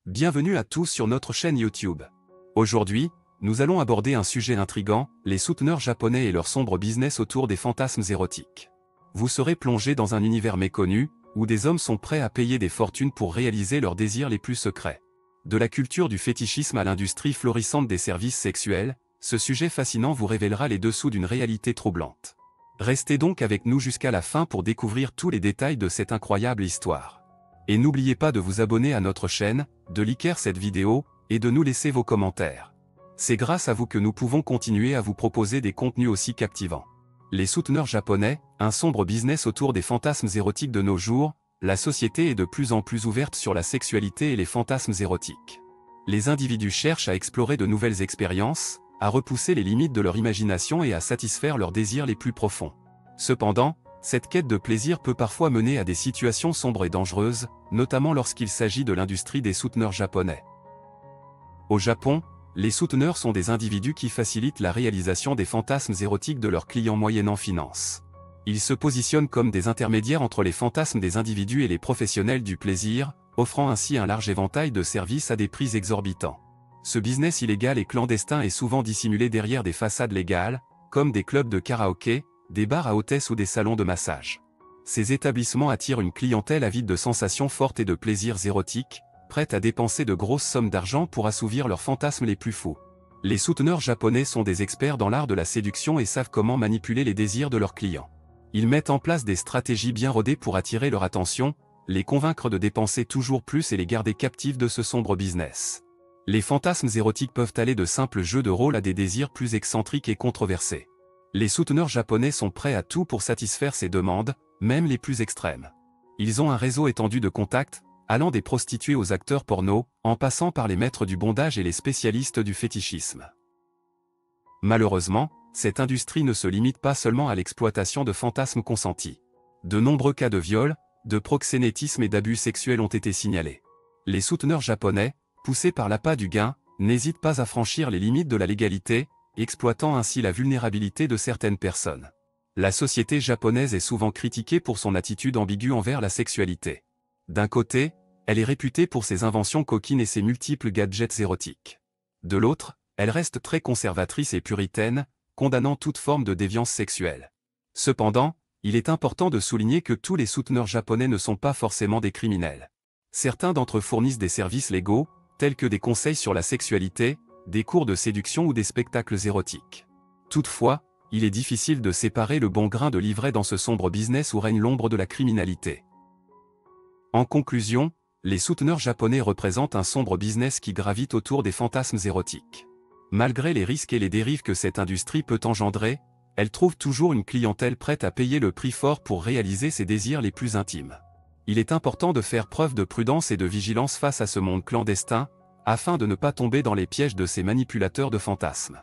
Bienvenue à tous sur notre chaîne YouTube. Aujourd'hui, nous allons aborder un sujet intriguant, les souteneurs japonais et leur sombre business autour des fantasmes érotiques. Vous serez plongé dans un univers méconnu, où des hommes sont prêts à payer des fortunes pour réaliser leurs désirs les plus secrets. De la culture du fétichisme à l'industrie florissante des services sexuels, ce sujet fascinant vous révélera les dessous d'une réalité troublante. Restez donc avec nous jusqu'à la fin pour découvrir tous les détails de cette incroyable histoire. Et n'oubliez pas de vous abonner à notre chaîne, de liker cette vidéo, et de nous laisser vos commentaires. C'est grâce à vous que nous pouvons continuer à vous proposer des contenus aussi captivants. Les souteneurs japonais, un sombre business autour des fantasmes érotiques de nos jours, la société est de plus en plus ouverte sur la sexualité et les fantasmes érotiques. Les individus cherchent à explorer de nouvelles expériences, à repousser les limites de leur imagination et à satisfaire leurs désirs les plus profonds. Cependant, cette quête de plaisir peut parfois mener à des situations sombres et dangereuses, notamment lorsqu'il s'agit de l'industrie des souteneurs japonais. Au Japon, les souteneurs sont des individus qui facilitent la réalisation des fantasmes érotiques de leurs clients moyennant finance. Ils se positionnent comme des intermédiaires entre les fantasmes des individus et les professionnels du plaisir, offrant ainsi un large éventail de services à des prix exorbitants. Ce business illégal et clandestin est souvent dissimulé derrière des façades légales, comme des clubs de karaoké, des bars à hôtesses ou des salons de massage. Ces établissements attirent une clientèle avide de sensations fortes et de plaisirs érotiques, prête à dépenser de grosses sommes d'argent pour assouvir leurs fantasmes les plus fous. Les souteneurs japonais sont des experts dans l'art de la séduction et savent comment manipuler les désirs de leurs clients. Ils mettent en place des stratégies bien rodées pour attirer leur attention, les convaincre de dépenser toujours plus et les garder captifs de ce sombre business. Les fantasmes érotiques peuvent aller de simples jeux de rôle à des désirs plus excentriques et controversés. Les souteneurs japonais sont prêts à tout pour satisfaire ces demandes, même les plus extrêmes. Ils ont un réseau étendu de contacts, allant des prostituées aux acteurs porno, en passant par les maîtres du bondage et les spécialistes du fétichisme. Malheureusement, cette industrie ne se limite pas seulement à l'exploitation de fantasmes consentis. De nombreux cas de viol, de proxénétisme et d'abus sexuels ont été signalés. Les souteneurs japonais, poussés par l'appât du gain, n'hésitent pas à franchir les limites de la légalité, exploitant ainsi la vulnérabilité de certaines personnes. La société japonaise est souvent critiquée pour son attitude ambiguë envers la sexualité. D'un côté, elle est réputée pour ses inventions coquines et ses multiples gadgets érotiques. De l'autre, elle reste très conservatrice et puritaine, condamnant toute forme de déviance sexuelle. Cependant, il est important de souligner que tous les souteneurs japonais ne sont pas forcément des criminels. Certains d'entre eux fournissent des services légaux, tels que des conseils sur la sexualité, des cours de séduction ou des spectacles érotiques. Toutefois, il est difficile de séparer le bon grain de l'ivraie dans ce sombre business où règne l'ombre de la criminalité. En conclusion, les souteneurs japonais représentent un sombre business qui gravite autour des fantasmes érotiques. Malgré les risques et les dérives que cette industrie peut engendrer, elle trouve toujours une clientèle prête à payer le prix fort pour réaliser ses désirs les plus intimes. Il est important de faire preuve de prudence et de vigilance face à ce monde clandestin, afin de ne pas tomber dans les pièges de ces manipulateurs de fantasmes.